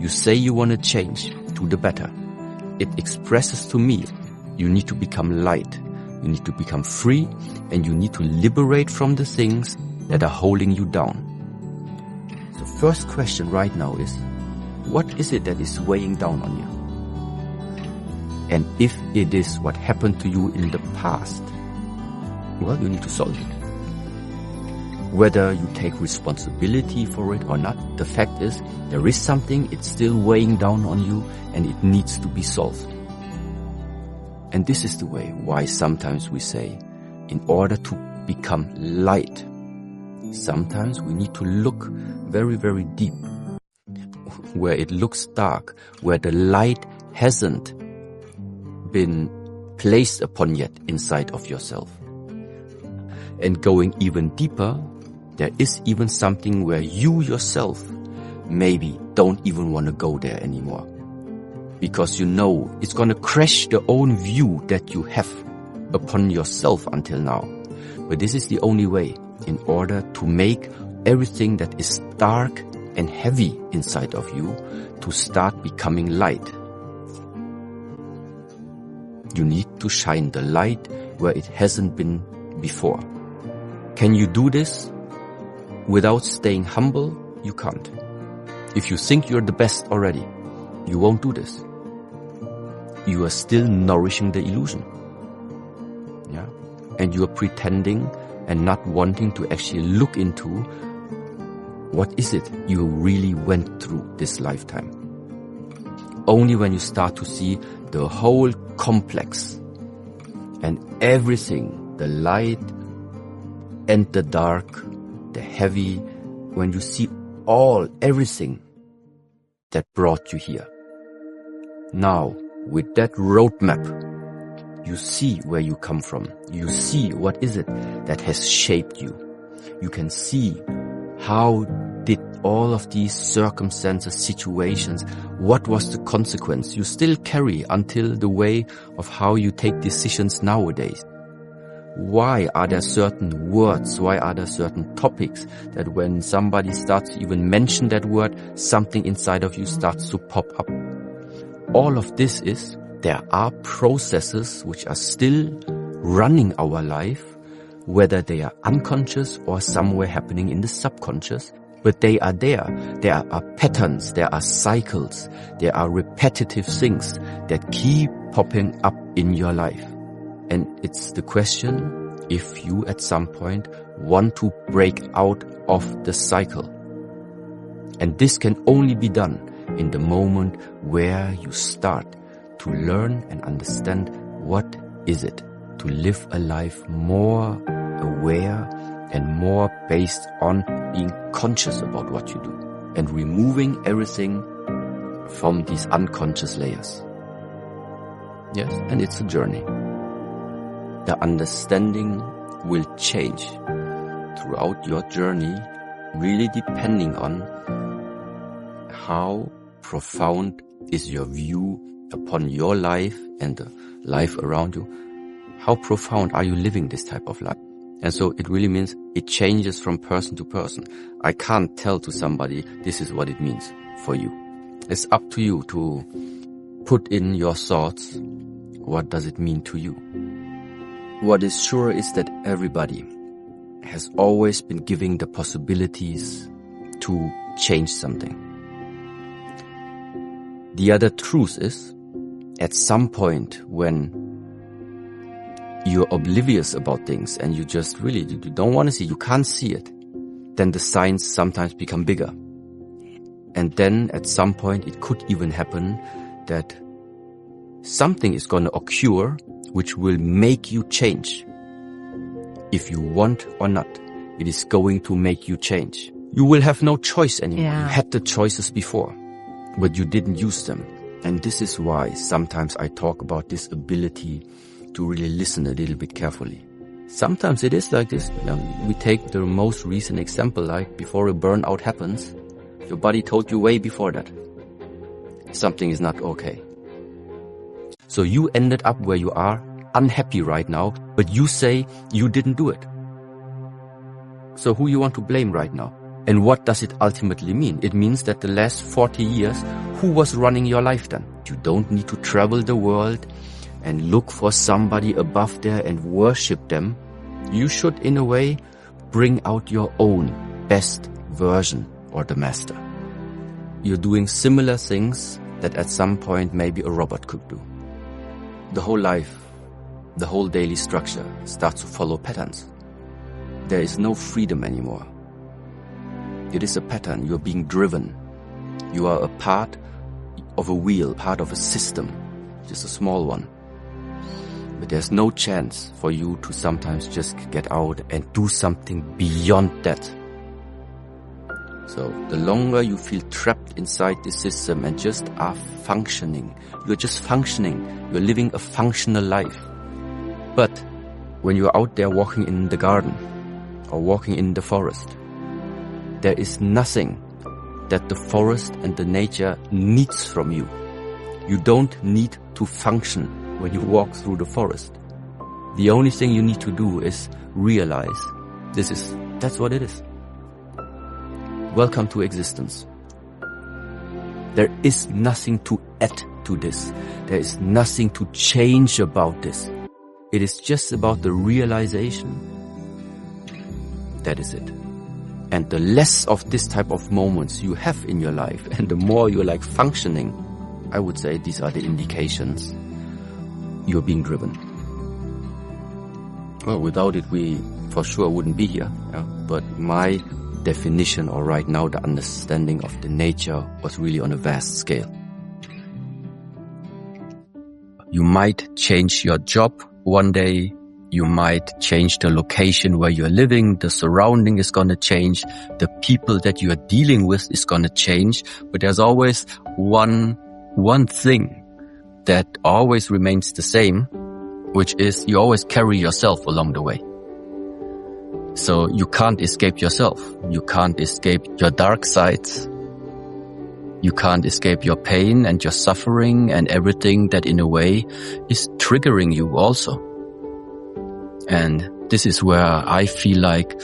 you say you want to change to the better, it expresses to me you need to become light, you need to become free, and you need to liberate from the things that are holding you down. So first question right now is, what is it that is weighing down on you? And if it is what happened to you in the past, well, you need to solve it. Whether you take responsibility for it or not, the fact is there is something, it's still weighing down on you and it needs to be solved. And this is the way why sometimes we say, in order to become light, sometimes we need to look very, very deep, where it looks dark, where the light hasn't been placed upon yet inside of yourself. And going even deeper, there is even something where you yourself maybe don't even want to go there anymore. Because you know it's going to crash the own view that you have upon yourself until now. But this is the only way in order to make everything that is dark and heavy inside of you to start becoming light. You need to shine the light where it hasn't been before. Can you do this without staying humble? You can't. If you think you're the best already, you won't do this. You are still nourishing the illusion. Yeah? And you are pretending and not wanting to actually look into what is it you really went through this lifetime. Only when you start to see the whole complex and everything, the light and the dark, the heavy, when you see everything that brought you here. Now, with that roadmap, you see where you come from. You see what is it that has shaped you. You can see how did all of these circumstances, situations, what was the consequence you still carry until the way of how you take decisions nowadays. Why are there certain words, why are there certain topics that when somebody starts to even mention that word, something inside of you starts to pop up? All of this is, there are processes which are still running our life, whether they are unconscious or somewhere happening in the subconscious, but they are there. There are patterns, there are cycles, there are repetitive things that keep popping up in your life. And it's the question if you at some point want to break out of the cycle. And this can only be done in the moment where you start to learn and understand what is it to live a life more aware and more based on being conscious about what you do and removing everything from these unconscious layers. Yes, and it's a journey. The understanding will change throughout your journey, really depending on how profound is your view upon your life and the life around you. How profound are you living this type of life? And so it really means it changes from person to person. I can't tell to somebody this is what it means for you. It's up to you to put in your thoughts. What does it mean to you? What is sure is that everybody has always been giving the possibilities to change something. The other truth is, at some point when you're oblivious about things and you just really you don't want to see, you can't see it, then the signs sometimes become bigger. And then at some point it could even happen that something is going to occur which will make you change. If you want or not, it is going to make you change. You will have no choice anymore. Yeah. You had the choices before, but you didn't use them. And this is why sometimes I talk about this ability to really listen a little bit carefully. Sometimes it is like this. We take the most recent example, like before a burnout happens, your body told you way before that something is not okay. So you ended up where you are, unhappy right now, but you say you didn't do it. So who you want to blame right now? And what does it ultimately mean? It means that the last 40 years, who was running your life then? You don't need to travel the world and look for somebody above there and worship them. You should, in a way, bring out your own best version or the master. You're doing similar things that at some point maybe a robot could do. The whole life, the whole daily structure starts to follow patterns. There is no freedom anymore. It is a pattern. You're being driven. You are a part of a wheel, part of a system, just a small one. But there's no chance for you to sometimes just get out and do something beyond that. So the longer you feel trapped inside this system and just are functioning, you're just functioning, you're living a functional life. But when you're out there walking in the garden or walking in the forest, there is nothing that the forest and the nature needs from you. You don't need to function when you walk through the forest. The only thing you need to do is realize that's what it is. Welcome to existence. There is nothing to add to this. There is nothing to change about this. It is just about the realization. That is it. And the less of this type of moments you have in your life, and the more you're like functioning, I would say these are the indications you're being driven. Well, without it, we for sure wouldn't be here. Yeah? But my definition, or right now the understanding of the nature, was really on a vast scale. You might change your job one day. You might change the location where you're living. The surrounding is going to change. The people that you are dealing with is going to change. But there's always one thing that always remains the same, which is you always carry yourself along the way. So you can't escape yourself. You can't escape your dark sides. You can't escape your pain and your suffering and everything that in a way is triggering you also. And this is where I feel like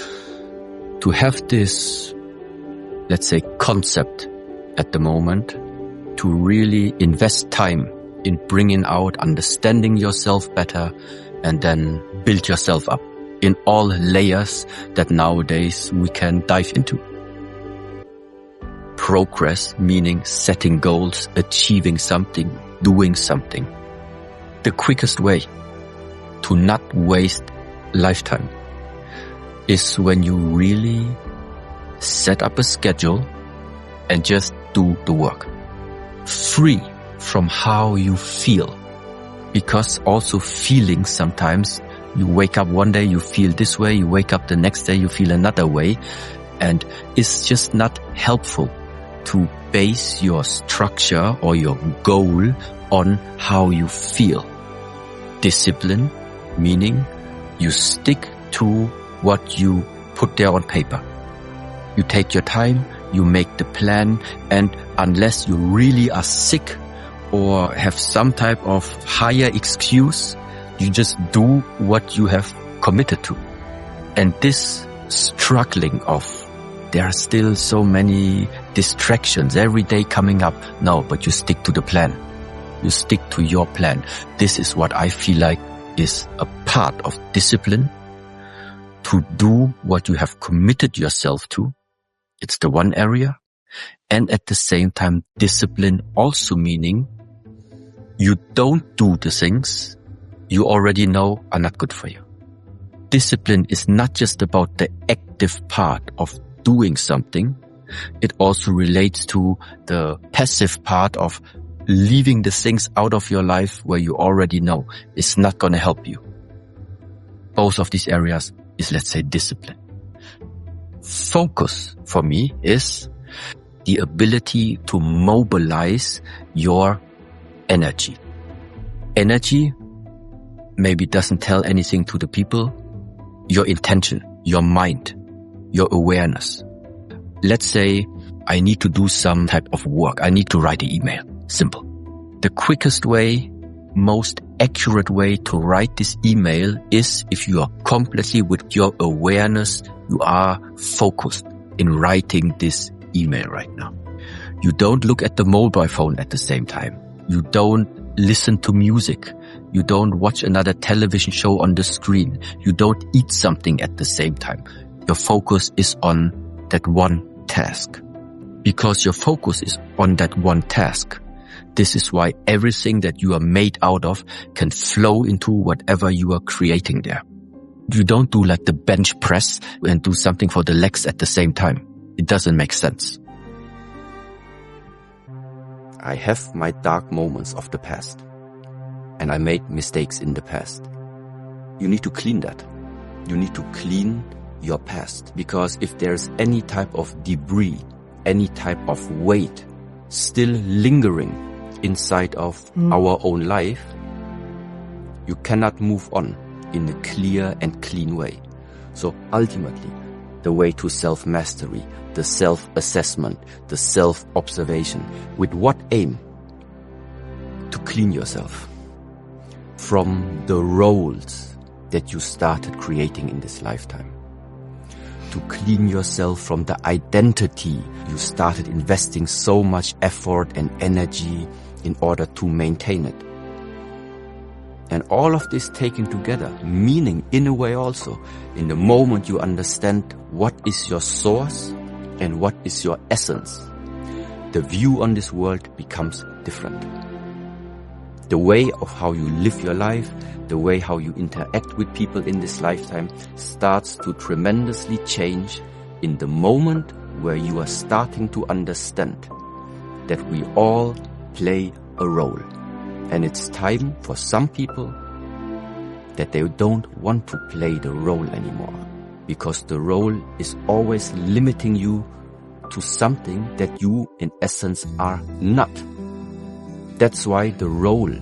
to have this, let's say, concept at the moment, to really invest time in bringing out, understanding yourself better, and then build yourself up in all layers that nowadays we can dive into. Progress, meaning setting goals, achieving something, doing something. The quickest way to not waste lifetime is when you really set up a schedule and just do the work. Free from how you feel. Because also feeling sometimes, you wake up one day, you feel this way, you wake up the next day, you feel another way. And it's just not helpful to base your structure or your goal on how you feel. Discipline, meaning you stick to what you put there on paper. You take your time, you make the plan, and unless you really are sick or have some type of higher excuse, you just do what you have committed to. And this struggling of, there are still so many distractions every day coming up. No, but you stick to the plan. You stick to your plan. This is what I feel like is a part of discipline, to do what you have committed yourself to. It's the one area. And at the same time, discipline also meaning you don't do the things you already know are not good for you. Discipline is not just about the active part of doing something. It also relates to the passive part of leaving the things out of your life where you already know it's not going to help you. Both of these areas is, let's say, discipline. Focus for me is the ability to mobilize your energy. Energy maybe doesn't tell anything to the people. Your intention, your mind, your awareness. Let's say I need to do some type of work. I need to write an email. Simple. The quickest way, most accurate way to write this email is if you are completely with your awareness, you are focused in writing this email right now. You don't look at the mobile phone at the same time. You don't listen to music. You don't watch another television show on the screen. You don't eat something at the same time. Your focus is on that one task. Because your focus is on that one task, this is why everything that you are made out of can flow into whatever you are creating there. You don't do like the bench press and do something for the legs at the same time. It doesn't make sense. I have my dark moments of the past, and I made mistakes in the past. You need to clean that. You need to clean your past, because if there's any type of debris, any type of weight still lingering inside of our own life, you cannot move on in a clear and clean way. So ultimately, the way to self-mastery, the self-assessment, the self-observation, with what aim? To clean yourself from the roles that you started creating in this lifetime. To clean yourself from the identity you started investing so much effort and energy in order to maintain it. And all of this taken together, meaning in a way also, in the moment you understand what is your source and what is your essence, the view on this world becomes different. The way of how you live your life, the way how you interact with people in this lifetime starts to tremendously change in the moment where you are starting to understand that we all play a role. And it's time for some people that they don't want to play the role anymore, because the role is always limiting you to something that you in essence are not. That's why the role,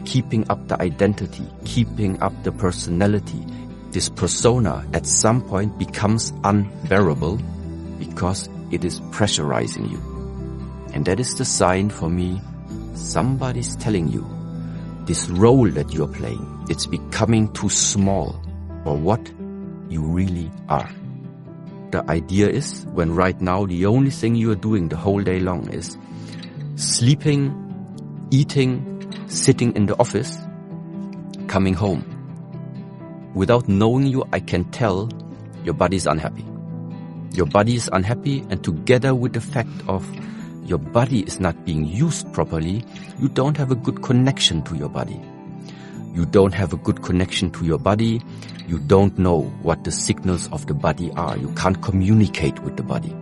keeping up the identity, keeping up the personality, this persona at some point becomes unbearable because it is pressurizing you. And that is the sign for me, somebody's telling you this role that you're playing, it's becoming too small for what you really are. The idea is, when right now the only thing you are doing the whole day long is sleeping, eating, sitting in the office, coming home. Without knowing you, I can tell your body is unhappy. Your body is unhappy, and together with the fact of your body is not being used properly, you don't have a good connection to your body. You don't have a good connection to your body. You don't know what the signals of the body are. You can't communicate with the body.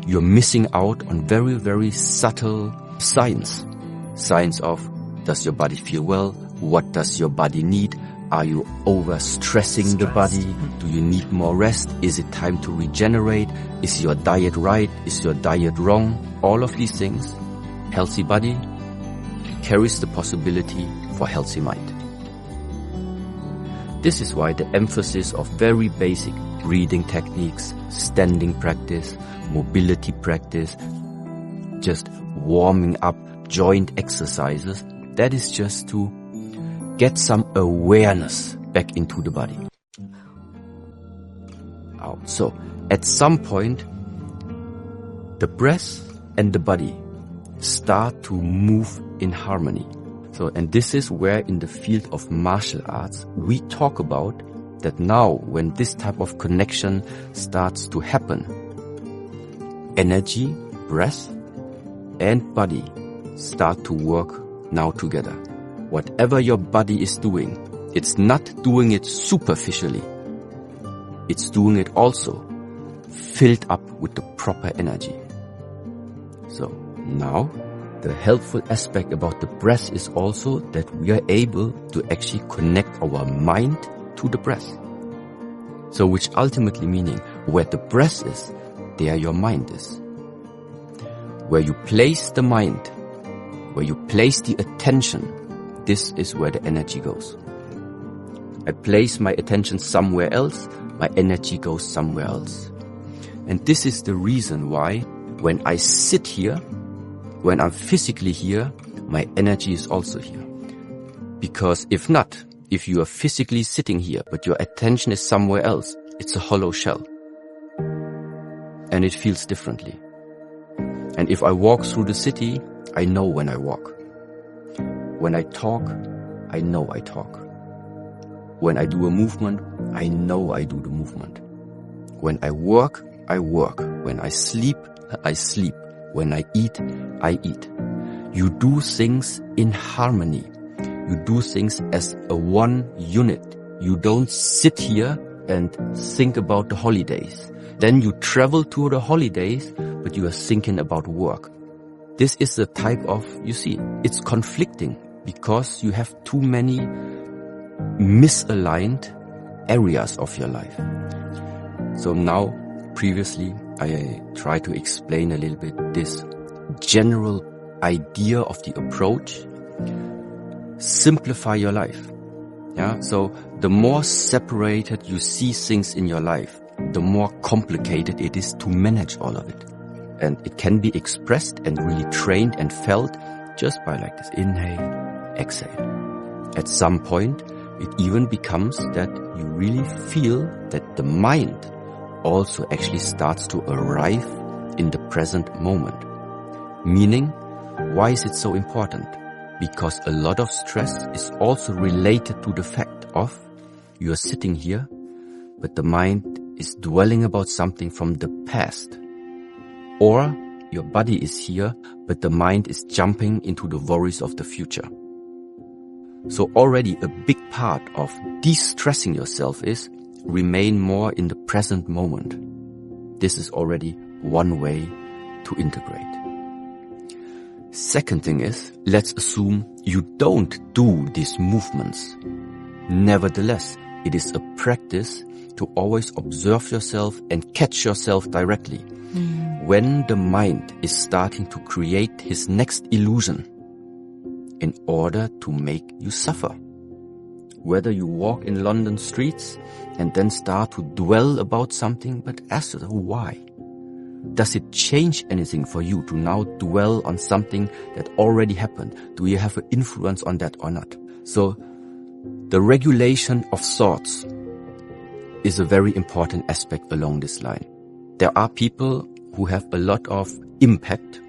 You're missing out on very, very subtle signs. Signs of, does your body feel well? What does your body need? Are you overstressing the body? Do you need more rest? Is it time to regenerate? Is your diet right? Is your diet wrong? All of these things, healthy body carries the possibility for healthy mind. This is why the emphasis of very basic breathing techniques, standing practice, mobility practice, just warming up, joint exercises, that is just to get some awareness back into the body. So, at some point, the breath and the body start to move in harmony. So, and this is where in the field of martial arts, we talk about that now when this type of connection starts to happen, energy, breath, and body start to work now together. Whatever your body is doing, it's not doing it superficially. It's doing it also filled up with the proper energy. So now, the helpful aspect about the breath is also that we are able to actually connect our mind to the breath. So which ultimately meaning, where the breath is, there your mind is. Where you place the mind, where you place the attention, this is where the energy goes. I place my attention somewhere else, my energy goes somewhere else. And this is the reason why when I sit here, when I'm physically here, my energy is also here. Because if not, if you are physically sitting here, but your attention is somewhere else, it's a hollow shell. And it feels differently. And if I walk through the city, I know when I walk. When I talk, I know I talk. When I do a movement, I know I do the movement. When I work, I work. When I sleep, I sleep. When I eat, I eat. You do things in harmony. You do things as a one unit. You don't sit here and think about the holidays. Then you travel to the holidays, but you are thinking about work. This is the type of, you see, it's conflicting because you have too many misaligned areas of your life. So now, previously, I try to explain a little bit this general idea of the approach. Simplify your life. Yeah. So the more separated you see things in your life, the more complicated it is to manage all of it. And it can be expressed and really trained and felt just by like this inhale, exhale. At some point, it even becomes that you really feel that the mind also actually starts to arrive in the present moment. Meaning, why is it so important? Because a lot of stress is also related to the fact of you are sitting here, but the mind is dwelling about something from the past. Or your body is here, but the mind is jumping into the worries of the future. So already a big part of de-stressing yourself is remain more in the present moment. This is already one way to integrate. Second thing is, let's assume you don't do these movements. Nevertheless, it is a practice to always observe yourself and catch yourself directly. When the mind is starting to create his next illusion in order to make you suffer. Whether you walk in London streets and then start to dwell about something, but ask yourself why. Does it change anything for you to now dwell on something that already happened? Do you have an influence on that or not? So the regulation of thoughts is a very important aspect along this line. There are people who have a lot of impact,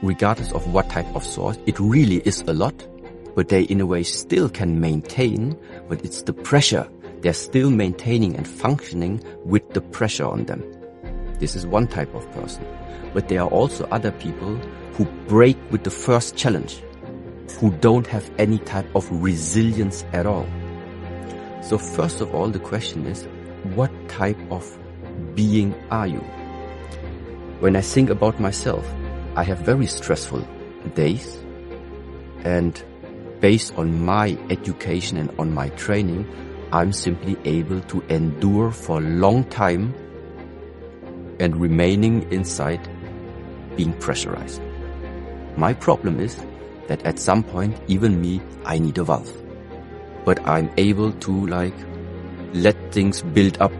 regardless of what type of thought. It really is a lot, but they in a way still can maintain, but it's the pressure. They're still maintaining and functioning with the pressure on them. This is one type of person. But there are also other people who break with the first challenge, who don't have any type of resilience at all. So first of all, the question is, what type of being are you? When I think about myself, I have very stressful days, and based on my education and on my training, I'm simply able to endure for a long time and remaining inside being pressurized. My problem is that at some point, even me, I need a valve. But I'm able to let things build up.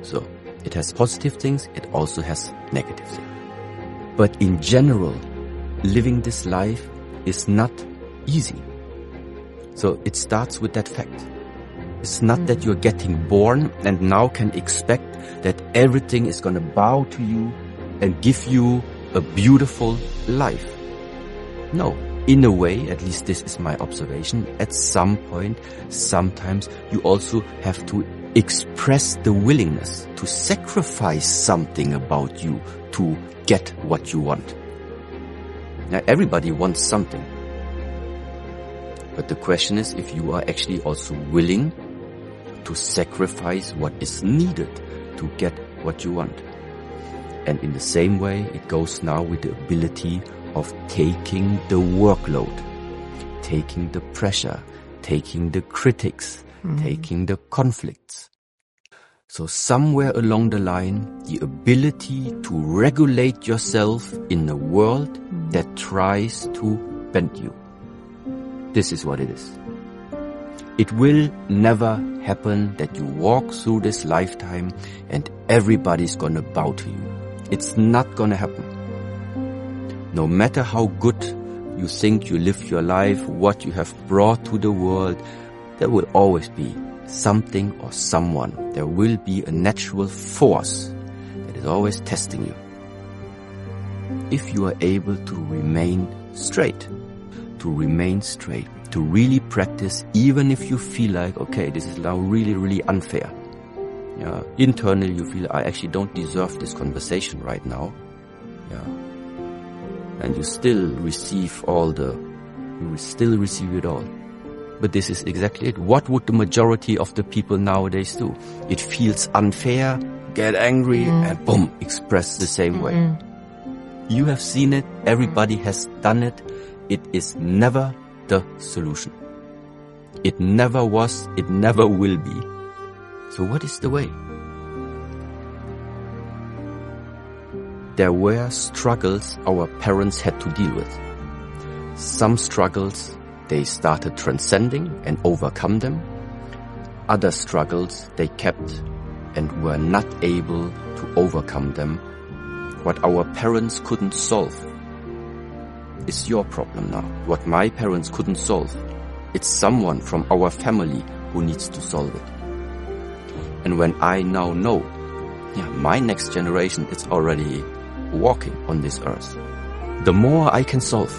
So it has positive things, it also has negative things. But in general, living this life is not easy. So it starts with that fact. It's not that you're getting born and now can expect that everything is going to bow to you and give you a beautiful life. No, in a way, at least this is my observation, at some point, sometimes you also have to express the willingness to sacrifice something about you to get what you want. Now, everybody wants something. But the question is if you are actually also willing to sacrifice what is needed to get what you want. And in the same way, it goes now with the ability of taking the workload, taking the pressure, taking the critics, taking the conflicts. So somewhere along the line, the ability to regulate yourself in a world that tries to bend you. This is what it is. It will never happen that you walk through this lifetime and everybody's gonna bow to you. It's not gonna happen. No matter how good you think you live your life, what you have brought to the world, there will always be something or someone. There will be a natural force that is always testing you. if you are able to remain straight, to really practice, even if you feel like, okay, this is now really, really unfair. Yeah, internally you feel, I actually don't deserve this conversation right now. Yeah, and you still receive it all. But this is exactly it. What would the majority of the people nowadays do? It feels unfair, get angry, and boom, express the same way. You have seen it, everybody has done it. It is never the solution. It never was, it never will be. So what is the way? There were struggles our parents had to deal with. Some struggles they started transcending and overcome them. Other struggles they kept and were not able to overcome them. What our parents couldn't solve is your problem now. What my parents couldn't solve, it's someone from our family who needs to solve it. And when I now know, my next generation is already walking on this earth, the more I can solve.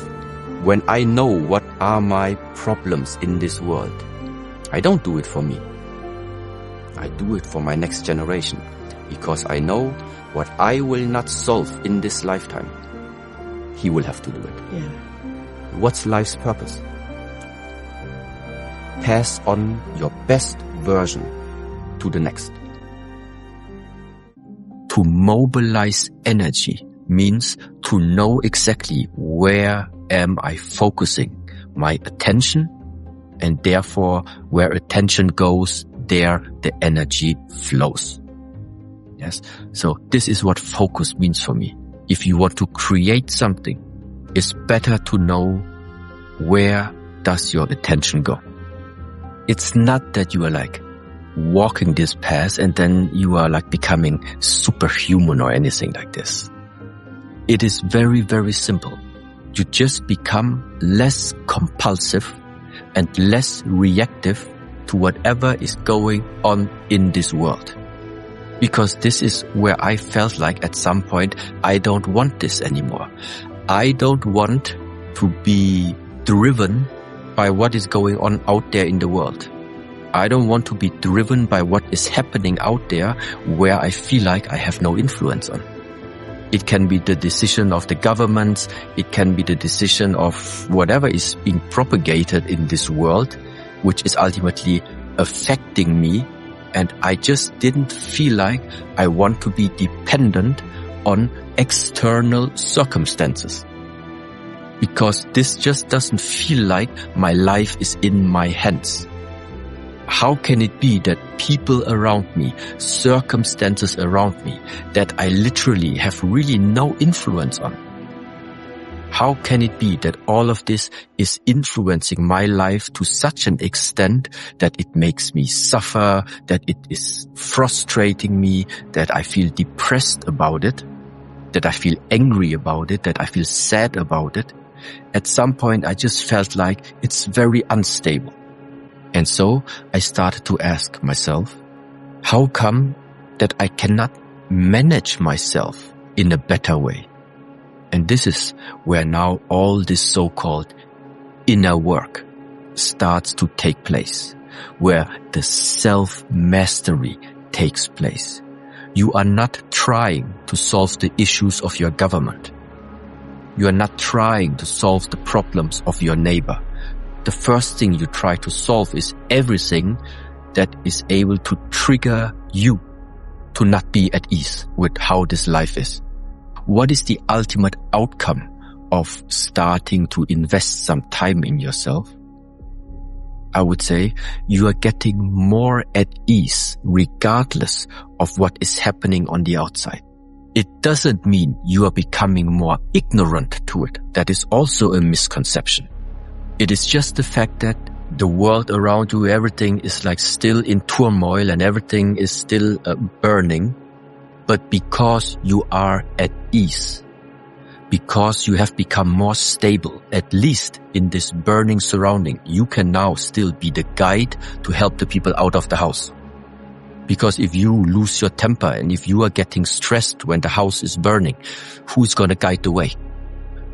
When I know what are my problems in this world, I don't do it for me. I do it for my next generation, because I know what I will not solve in this lifetime, he will have to do it. Yeah. What's life's purpose? Pass on your best version to the next. To mobilize energy means to know exactly where am I focusing my attention, and therefore where attention goes, there the energy flows. Yes. So this is what focus means for me. If you want to create something, it's better to know where does your attention go. It's not that you are like walking this path and then you are like becoming superhuman or anything like this. It is very, very simple. You just become less compulsive and less reactive to whatever is going on in this world. Because this is where I felt like at some point, I don't want this anymore. I don't want to be driven by what is going on out there in the world. I don't want to be driven by what is happening out there where I feel like I have no influence on. It can be the decision of the governments. It can be the decision of whatever is being propagated in this world, which is ultimately affecting me. And I just didn't feel like I want to be dependent on external circumstances. Because this just doesn't feel like my life is in my hands. How can it be that people around me, circumstances around me, that I literally have really no influence on? How can it be that all of this is influencing my life to such an extent that it makes me suffer, that it is frustrating me, that I feel depressed about it, that I feel angry about it, that I feel sad about it? At some point, I just felt like it's very unstable. And so I started to ask myself, how come that I cannot manage myself in a better way? And this is where now all this so-called inner work starts to take place, where the self-mastery takes place. You are not trying to solve the issues of your government. You are not trying to solve the problems of your neighbor. The first thing you try to solve is everything that is able to trigger you to not be at ease with how this life is. What is the ultimate outcome of starting to invest some time in yourself? I would say you are getting more at ease regardless of what is happening on the outside. It doesn't mean you are becoming more ignorant to it. That is also a misconception. It is just the fact that the world around you, everything is like still in turmoil and everything is still burning. But because you are at ease, because you have become more stable, at least in this burning surrounding, you can now still be the guide to help the people out of the house. Because if you lose your temper and if you are getting stressed when the house is burning, who's gonna guide the way?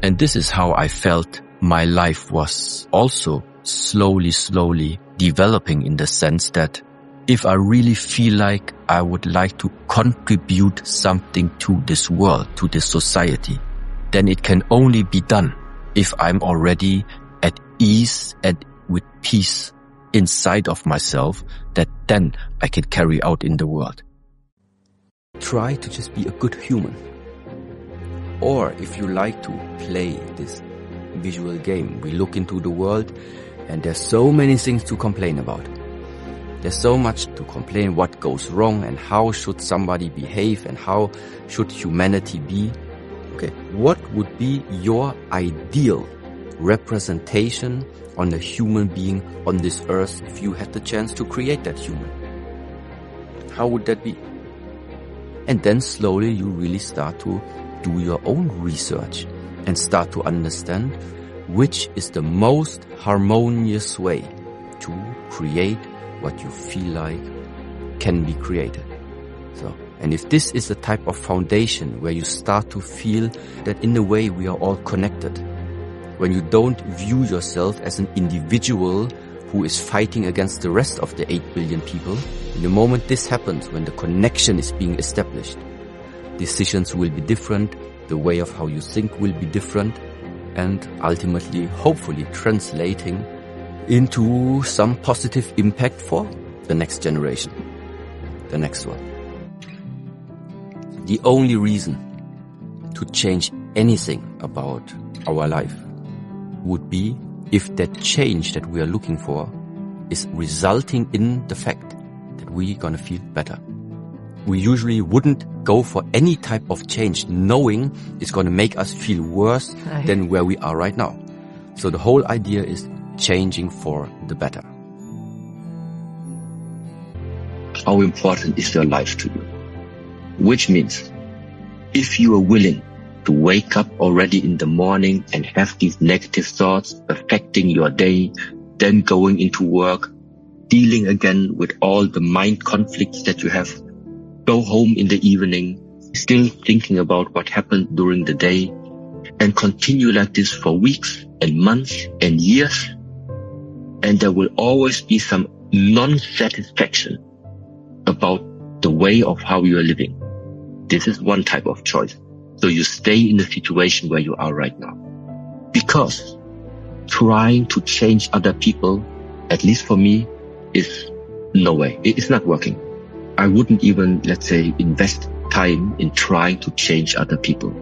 And this is how I felt my life was also slowly developing, in the sense that if I really feel like I would like to contribute something to this world, to this society, then it can only be done if I'm already at ease and with peace inside of myself, that then I can carry out in the world. Try to just be a good human. Or if you like to play this visual game, we look into the world and there's so many things to complain about. There's so much to complain what goes wrong and how should somebody behave and how should humanity be. Okay, what would be your ideal representation on a human being on this earth if you had the chance to create that human? How would that be? And then slowly you really start to do your own research and start to understand which is the most harmonious way to create what you feel like can be created. So, and if this is a type of foundation where you start to feel that in a way we are all connected, when you don't view yourself as an individual who is fighting against the rest of the 8 billion people, in the moment this happens, when the connection is being established, decisions will be different, the way of how you think will be different, and ultimately, hopefully, translating into some positive impact for the next generation, the next one. The only reason to change anything about our life would be if that change that we are looking for is resulting in the fact that we're gonna feel better. We usually wouldn't go for any type of change knowing it's gonna make us feel worse than where we are right now. So the whole idea is changing for the better. How important is your life to you? Which means, if you are willing to wake up already in the morning and have these negative thoughts affecting your day, then going into work, dealing again with all the mind conflicts that you have, go home in the evening, still thinking about what happened during the day, and continue like this for weeks and months and years, and there will always be some non-satisfaction about the way of how you are living. This is one type of choice. So you stay in the situation where you are right now. Because trying to change other people, at least for me, is no way. It's not working. I wouldn't even, let's say, invest time in trying to change other people.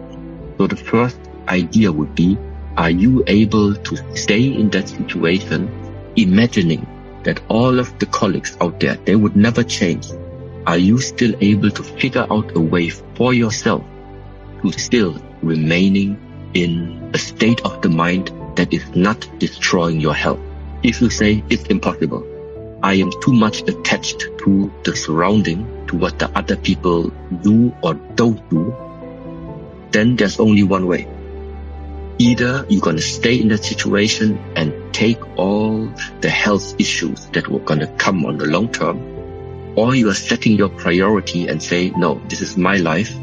So the first idea would be, are you able to stay in that situation, imagining that all of the colleagues out there, they would never change? Are you still able to figure out a way for yourself to still remaining in a state of the mind that is not destroying your health? If you say it's impossible, I am too much attached to the surrounding, to what the other people do or don't do, then there's only one way. Either you're going to stay in that situation and take all the health issues that were going to come on the long term, or you are setting your priority and say, no, this is my life.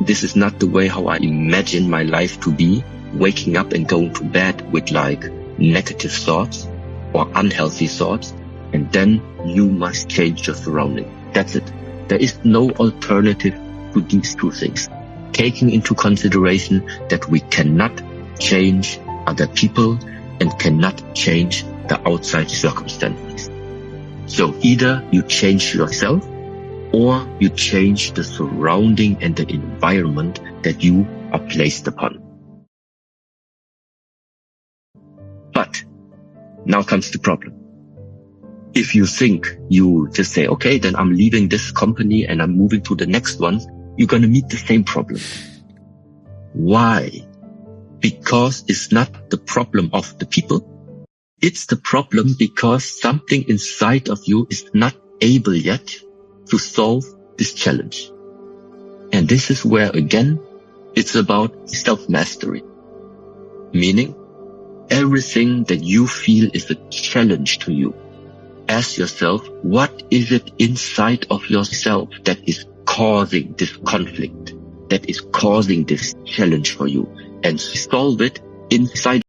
This is not the way how I imagine my life to be, waking up and going to bed with like negative thoughts or unhealthy thoughts, and then you must change your surrounding. That's it. There is no alternative to these two things. Taking into consideration that we cannot change other people and cannot change the outside circumstances. So either you change yourself or you change the surrounding and the environment that you are placed upon. But now comes the problem. If you think you just say, okay, then I'm leaving this company and I'm moving to the next one, you're going to meet the same problem. Why? Because it's not the problem of the people. It's the problem because something inside of you is not able yet to solve this challenge. And this is where, again, it's about self-mastery. Meaning, everything that you feel is a challenge to you, ask yourself, what is it inside of yourself that is causing this conflict, that is causing this challenge for you, and solve it inside